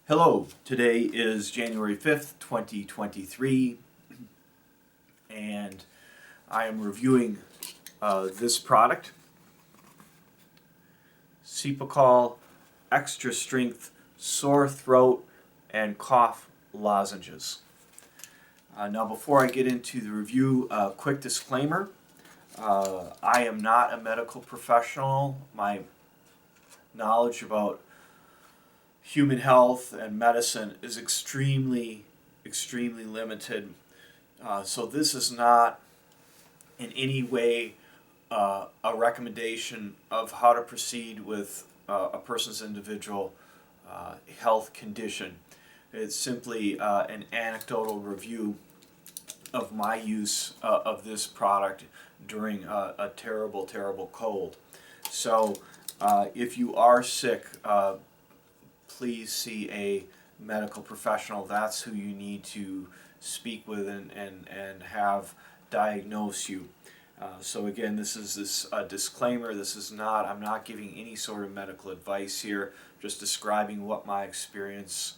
Hello, today is January 5th, 2023, and I am reviewing this product, Cepacol Extra Strength Sore Throat and Cough Lozenges. Now before I get into the review, a quick disclaimer. I am not a medical professional. My knowledge about human health and medicine is extremely limited. So this is not in any way a recommendation of how to proceed with a person's individual health condition. It's simply an anecdotal review of my use of this product during a terrible cold. So if you are sick, please see a medical professional. That's who you need to speak with and have diagnose you. So again, this is a disclaimer. I'm not giving any sort of medical advice here, just describing what my experience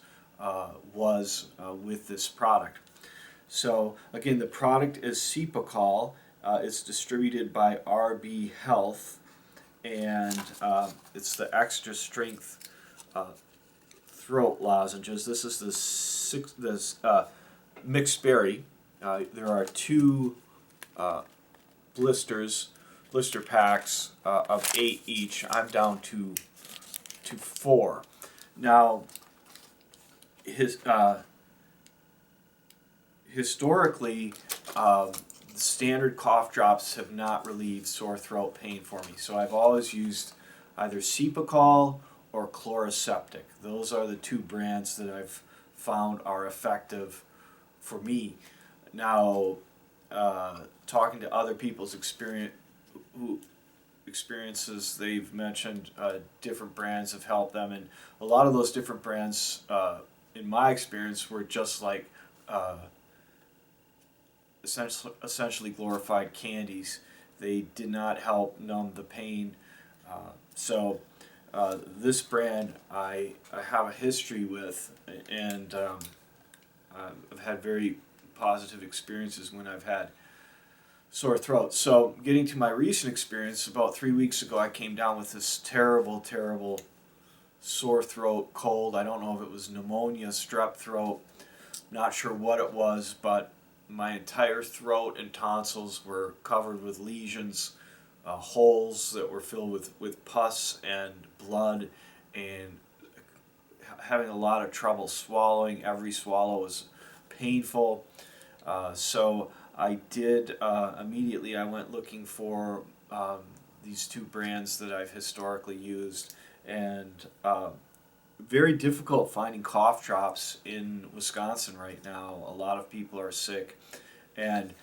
was with this product. So again, the product is Cepacol. It's distributed by RB Health, and it's the extra strength throat lozenges. This is the mixed berry. There are two blister packs of 8 each. I'm down to 4. Now, historically, standard cough drops have not relieved sore throat pain for me. So I've always used either Cepacol or Chloraseptic. Those are the two brands that I've found are effective for me. Now, talking to other people's experiences, they've mentioned different brands have helped them, and a lot of those different brands, in my experience, were just like essentially glorified candies. They did not help numb the pain. So this brand I have a history with, and I've had very positive experiences when I've had sore throat. So getting to my recent experience, about 3 weeks ago I came down with this terrible sore throat cold. I don't know if it was pneumonia, strep throat, not sure what it was, but my entire throat and tonsils were covered with lesions, holes that were filled with pus and blood, and having a lot of trouble swallowing. Every swallow was painful. So I did immediately, I went looking for these two brands that I've historically used, and very difficult finding cough drops in Wisconsin right now. A lot of people are sick, and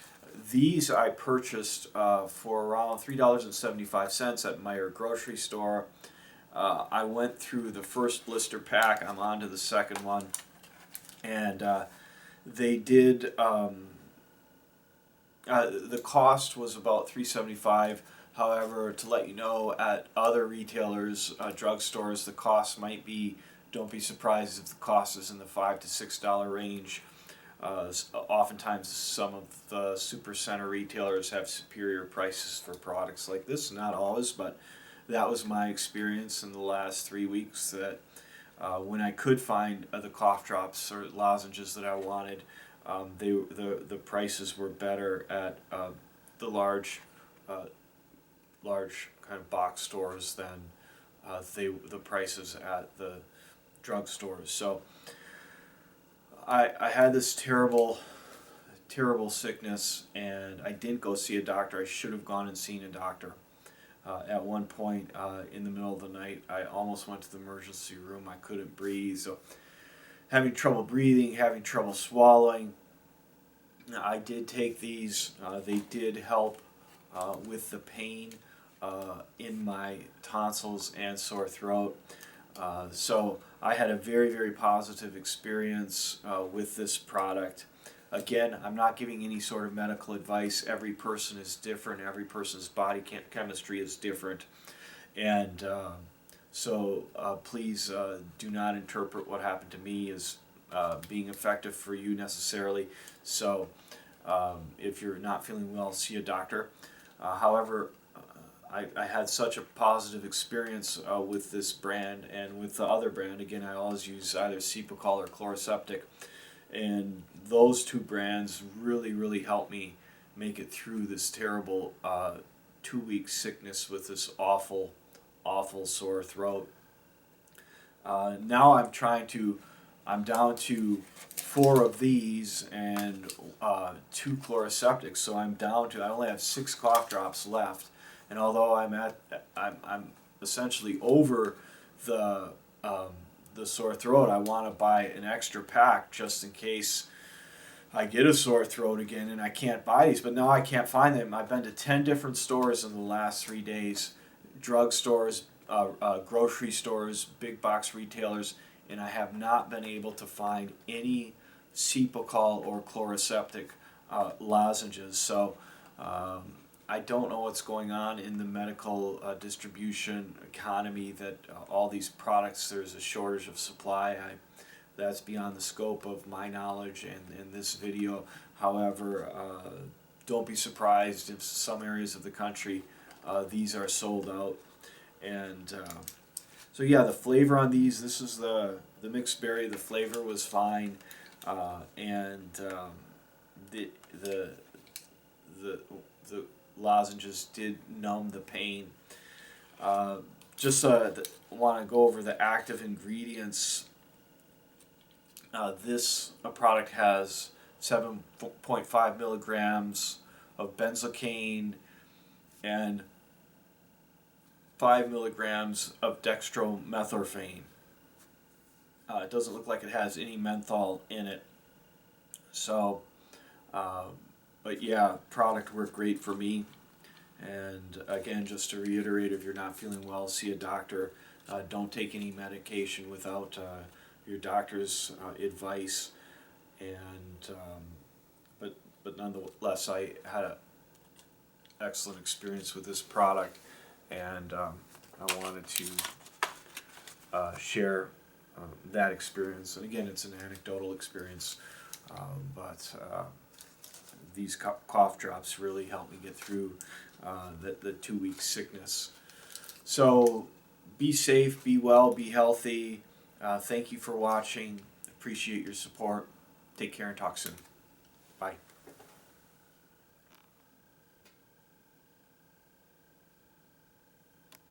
these I purchased for around $3.75 at Meijer grocery store. I went through the first blister pack. I'm on to the second one, and they did. The cost was about $3.75. However, to let you know, at other retailers, drugstores, the cost might be. Don't be surprised if the cost is in the $5 to $6 range. Oftentimes, some of the supercenter retailers have superior prices for products like this. Not always, but that was my experience in the last 3 weeks. That when I could find the cough drops or lozenges that I wanted, the prices were better at the large kind of box stores than the prices at the drugstores. So I had this terrible sickness, and I didn't go see a doctor. I should have gone and seen a doctor. At one point in the middle of the night, I almost went to the emergency room. I couldn't breathe, so having trouble breathing, having trouble swallowing. I did take these. They did help with the pain in my tonsils and sore throat. So I had a very positive experience with this product. Again, I'm not giving any sort of medical advice. Every person is different. Every person's body chemistry is different. And So please do not interpret what happened to me as being effective for you necessarily. So if you're not feeling well, see a doctor. However, I had such a positive experience with this brand and with the other brand. Again, I always use either Cepacol or Chloroseptic, and those two brands really helped me make it through this terrible 2 week sickness with this awful sore throat. Now I'm down to 4 of these and 2 Chloroseptics, so I only have 6 cough drops left. And although I'm essentially over the sore throat, I want to buy an extra pack just in case I get a sore throat again and I can't buy these. But now I can't find them. I've been to 10 different stores in the last 3 days, drug stores, grocery stores, big box retailers, and I have not been able to find any Cepacol or Chloroseptic lozenges. So I don't know what's going on in the medical distribution economy that all these products, there's a shortage of supply. That's beyond the scope of my knowledge and in this video. However, don't be surprised if some areas of the country these are sold out. And so yeah, the flavor on these, this is the mixed berry. The flavor was fine, and the lozenges did numb the pain. Just want to go over the active ingredients. This product has 7.5 milligrams of benzocaine and 5 milligrams of dextromethorphan. It doesn't look like it has any menthol in it. So, but yeah, product worked great for me. And again, just to reiterate, if you're not feeling well, see a doctor. Don't take any medication without your doctor's advice. And but nonetheless, I had an excellent experience with this product, and I wanted to share that experience. And again, it's an anecdotal experience, but these cough drops really helped me get through the 2 week sickness. So be safe, be well, be healthy. Thank you for watching. Appreciate your support. Take care and talk soon. Bye.